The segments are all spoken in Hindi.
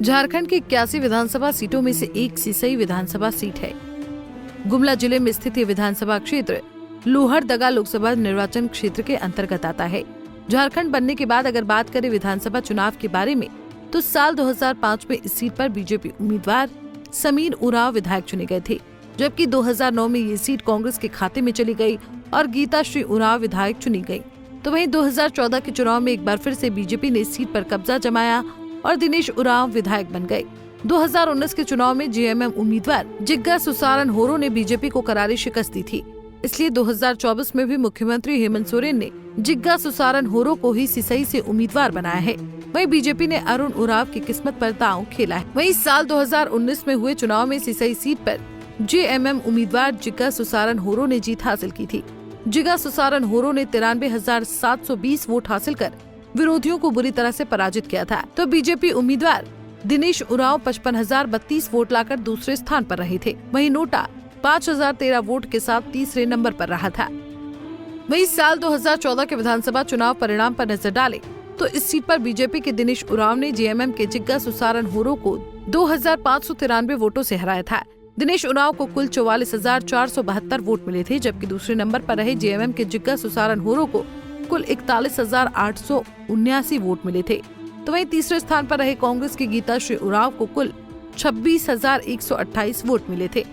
झारखंड की 81 विधानसभा सीटों में से एक सिसई विधानसभा सीट है। गुमला जिले में स्थित ये विधानसभा क्षेत्र लोहरदगा लोकसभा निर्वाचन क्षेत्र के अंतर्गत आता है। झारखंड बनने के बाद अगर बात करें विधानसभा चुनाव के बारे में, तो साल 2005 में इस सीट पर बीजेपी उम्मीदवार समीर उरांव विधायक चुने गए थे, जबकि 2009 में ये सीट कांग्रेस के खाते में चली गई और गीता श्री उरांव विधायक चुनी गई। तो वहीं 2014 के चुनाव में एक बार फिर से बीजेपी ने इस सीट पर कब्जा जमाया और दिनेश उरांव विधायक बन गए। 2019 के चुनाव में जेएमएम उम्मीदवार जिग्गा सुसारन होरो ने बीजेपी को करारी शिकस्त दी थी, इसलिए 2024 में भी मुख्यमंत्री हेमंत सोरेन ने जिग्गा सुसारन होरो को ही सिसई से उम्मीदवार बनाया है। वहीं बीजेपी ने अरुण उरांव की किस्मत पर दांव खेला है। वहीं साल 2019 में हुए चुनाव में सिसई सीट पर जेएमएम उम्मीदवार जिग्गा सुसारन होरो ने जीत हासिल की थी। जिग्गा सुसारन होरो ने 93,720 वोट हासिल कर विरोधियों को बुरी तरह से पराजित किया था। तो बीजेपी उम्मीदवार दिनेश उरांव 55,032 वोट लाकर दूसरे स्थान पर रहे थे। वहीं नोटा 5,013 वोट के साथ तीसरे नंबर पर रहा था। वहीं साल 2014 के विधानसभा चुनाव परिणाम पर नजर डालें तो इस सीट पर बीजेपी के दिनेश उरांव ने जेएमएम के जिग्गा सुसारन होरो को 2,593 वोटों से हराया था। दिनेश उरांव को कुल 44,472 वोट मिले थे, जबकि दूसरे नंबर पर रहे जेएमएम के जिग्गा सुसारन होरो को कुल 41,879 वोट मिले थे। तो वहीं तीसरे स्थान पर रहे कांग्रेस की गीता श्री उरांव को कुल 26,128 वोट मिले थे।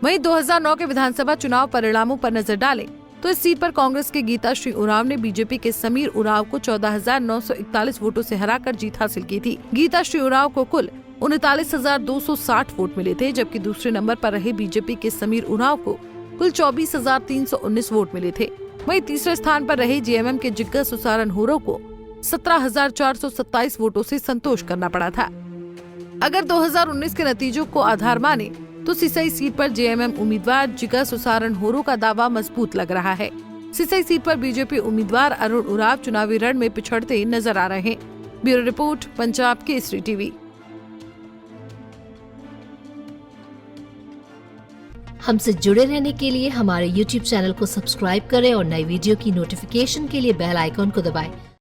वहीं 2009 के विधानसभा चुनाव परिणामों पर नजर डालें तो इस सीट पर कांग्रेस के गीता श्री उरांव ने बीजेपी के समीर उरांव को 14,941 वोटों से हराकर जीत हासिल की थी। गीता श्री उरांव को कुल 39,260 वोट मिले थे, जबकि दूसरे नंबर पर रहे बीजेपी के समीर उरांव को कुल 24,319 वोट मिले थे। वहीं तीसरे स्थान पर रहे जेएमएम के जिग्गा सुसारन होरो को 17,427 वोटों से संतोष करना पड़ा था। अगर 2019 के नतीजों को आधार माने तो सिसई सीट पर जेएमएम उम्मीदवार जिग्गा सुसारन होरो का दावा मजबूत लग रहा है। सिसई सीट पर बीजेपी उम्मीदवार अरुण उरांव चुनावी रण में पिछड़ते नजर आ रहे हैं। Bureau report, Punjab Kesari TV. हमसे जुड़े रहने के लिए हमारे YouTube चैनल को सब्सक्राइब करें और नई वीडियो की नोटिफिकेशन के लिए बेल आइकॉन को दबाएं।